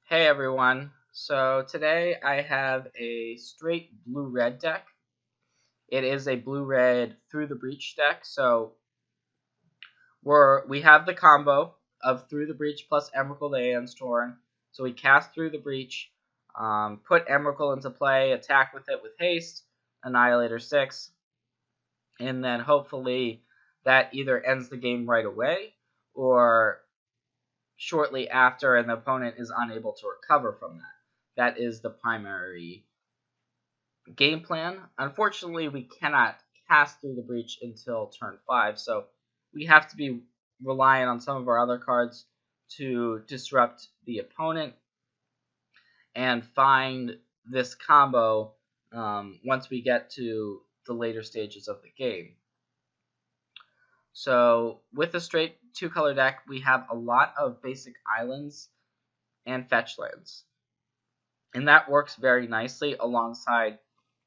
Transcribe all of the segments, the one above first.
Hey everyone, so today I have a straight blue-red deck. It is a blue-red Through the Breach deck, so we have the combo of Through the Breach plus Emrakul the Aeon's Torn. So we cast Through the Breach, put Emrakul into play, attack with it with haste, Annihilator 6, and then hopefully that either ends the game right away or shortly after and the opponent is unable to recover from that. That is the primary game plan. Unfortunately, we cannot cast Through the Breach until turn 5, so we have to be reliant on some of our other cards to disrupt the opponent and find this combo once we get to the later stages of the game. So with a straight two-color deck, we have a lot of basic islands and fetch lands. And that works very nicely alongside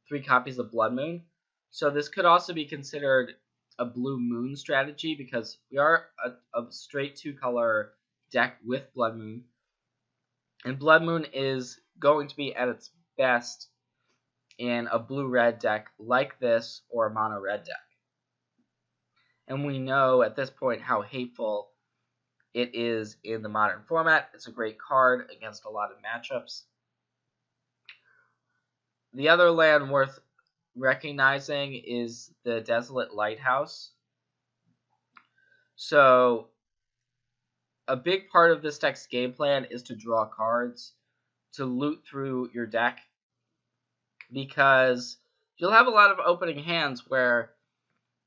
3 copies of Blood Moon. So this could also be considered a Blue Moon strategy because we are a straight 2-color deck with Blood Moon. And Blood Moon is going to be at its best in a blue-red deck like this or a mono-red deck. And we know at this point how hateful it is in the modern format. It's a great card against a lot of matchups. The other land worth recognizing is the Desolate Lighthouse. So a big part of this deck's game plan is to draw cards, to loot through your deck, because you'll have a lot of opening hands where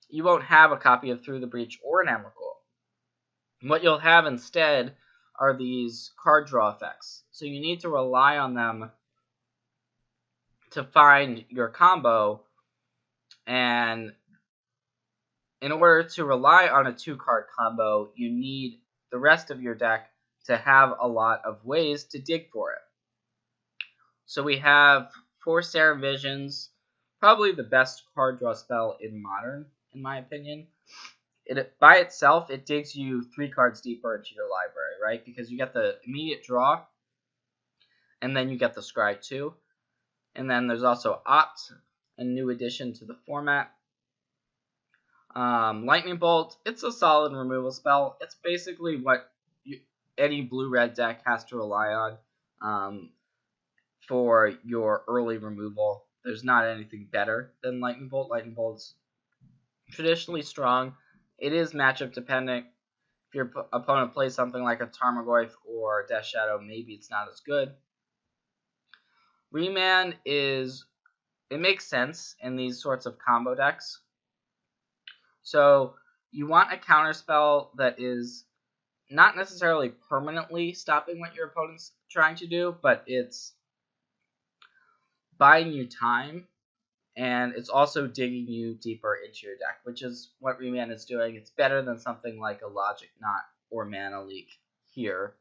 you won't have a copy of Through the Breach or an Emrakul. What you'll have instead are these card draw effects. So you need to rely on them to find your combo, and in order to rely on a 2-card combo, you need the rest of your deck to have a lot of ways to dig for it. So we have 4 Serum Visions, probably the best card draw spell in Modern, in my opinion. By itself, it digs you 3 cards deeper into your library, right? Because you get the immediate draw, and then you get the Scry too. And then there's also Opt, a new addition to the format. Lightning Bolt, it's a solid removal spell. It's basically what any blue-red deck has to rely on for your early removal. There's not anything better than Lightning Bolt. Lightning Bolt's traditionally strong. It is matchup dependent. If your opponent plays something like a Tarmogoyf or Death Shadow, maybe it's not as good. Remand it makes sense in these sorts of combo decks. So you want a counterspell that is not necessarily permanently stopping what your opponent's trying to do, but it's buying you time, and it's also digging you deeper into your deck, which is what Remand is doing. It's better than something like a Logic Knot or Mana Leak here.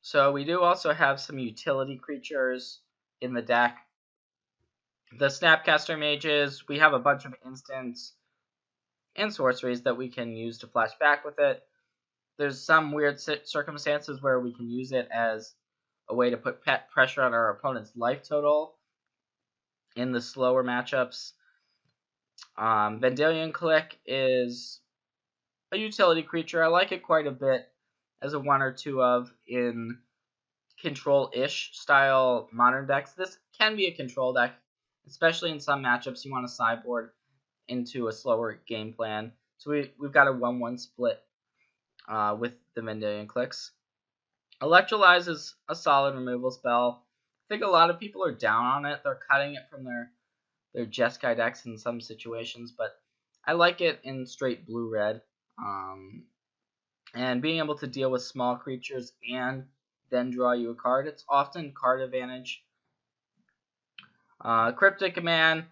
So we do also have some utility creatures in the deck. The Snapcaster Mages, we have a bunch of instants and sorceries that we can use to flash back with it. There's some weird circumstances where we can use it as a way to put pressure on our opponent's life total in the slower matchups. Vendilion Click is a utility creature. I like it quite a bit as a 1 or 2 of in control-ish style modern decks. This can be a control deck, especially in some matchups you want to sideboard into a slower game plan. So we've got a 1-1 split with the Vendilion Clicks. Electrolyze is a solid removal spell. I think a lot of people are down on it. They're cutting it from their Jeskai decks in some situations, but I like it in straight blue-red. And being able to deal with small creatures and then draw you a card, it's often card advantage. Cryptic Command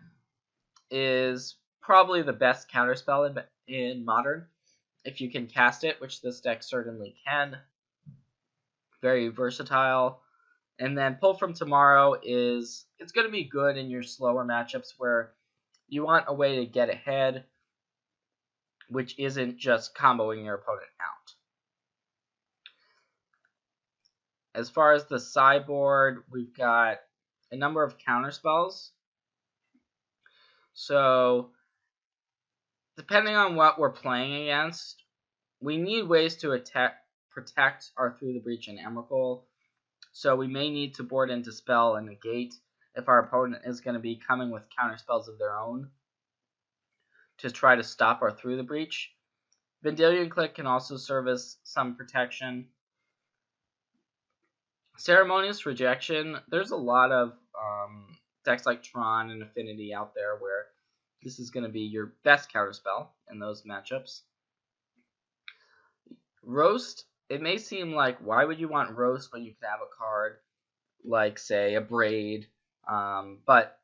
is probably the best counterspell in Modern, if you can cast it, which this deck certainly can. Very versatile. And then Pull from Tomorrow it's going to be good in your slower matchups where you want a way to get ahead, which isn't just comboing your opponent out. As far as the sideboard, we've got a number of counter spells. So, depending on what we're playing against, we need ways to protect our Through the Breach and Emrakul. So we may need to board into spell and negate if our opponent is going to be coming with counter spells of their own to try to stop our Through the Breach. Vendilion Clique can also serve as some protection. Ceremonious Rejection, there's a lot of decks like Tron and Affinity out there where this is going to be your best counterspell in those matchups. Roast, it may seem like, why would you want Roast when you could have a card like, say, a Braid? But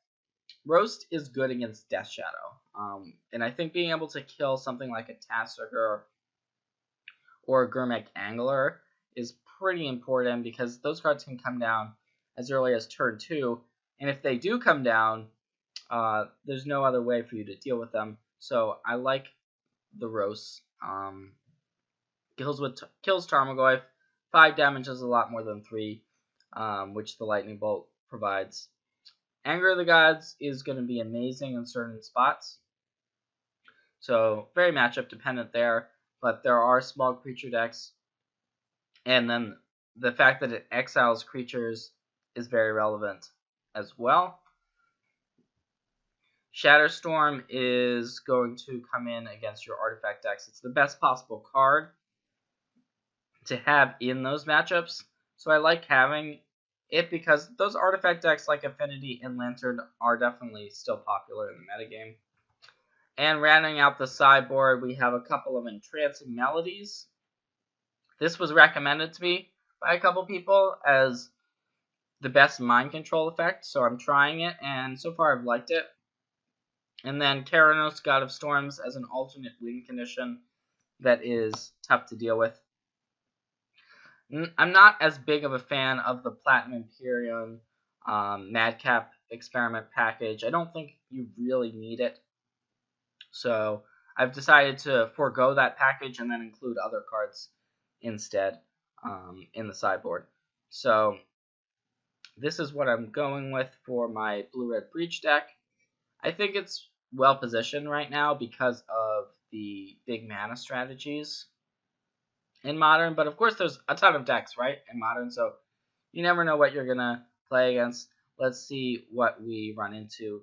Roast is good against Death Shadow. And I think being able to kill something like a Tassiger or a Gurmek Angler is pretty important because those cards can come down as early as turn 2. And if they do come down, there's no other way for you to deal with them. So I like the Roast. Kills Tarmogoyf. 5 damage is a lot more than 3, which the Lightning Bolt provides. Anger of the Gods is going to be amazing in certain spots. So very matchup dependent there, but there are small creature decks. And then the fact that it exiles creatures is very relevant as well. Shatterstorm is going to come in against your artifact decks. It's the best possible card to have in those matchups. So I like having it because those artifact decks like Affinity and Lantern are definitely still popular in the metagame. And rounding out the sideboard, we have a couple of Entrancing Melodies. This was recommended to me by a couple people as the best mind control effect, so I'm trying it, and so far I've liked it. And then Keranos, God of Storms, as an alternate win condition that is tough to deal with. I'm not as big of a fan of the Platinum Imperium Madcap Experiment package. I don't think you really need it. So I've decided to forego that package and then include other cards instead in the sideboard. So this is what I'm going with for my Blue-Red Breach deck. I think it's well positioned right now because of the big mana strategies in Modern, but of course there's a ton of decks, right, in Modern, so you never know what you're going to play against. Let's see what we run into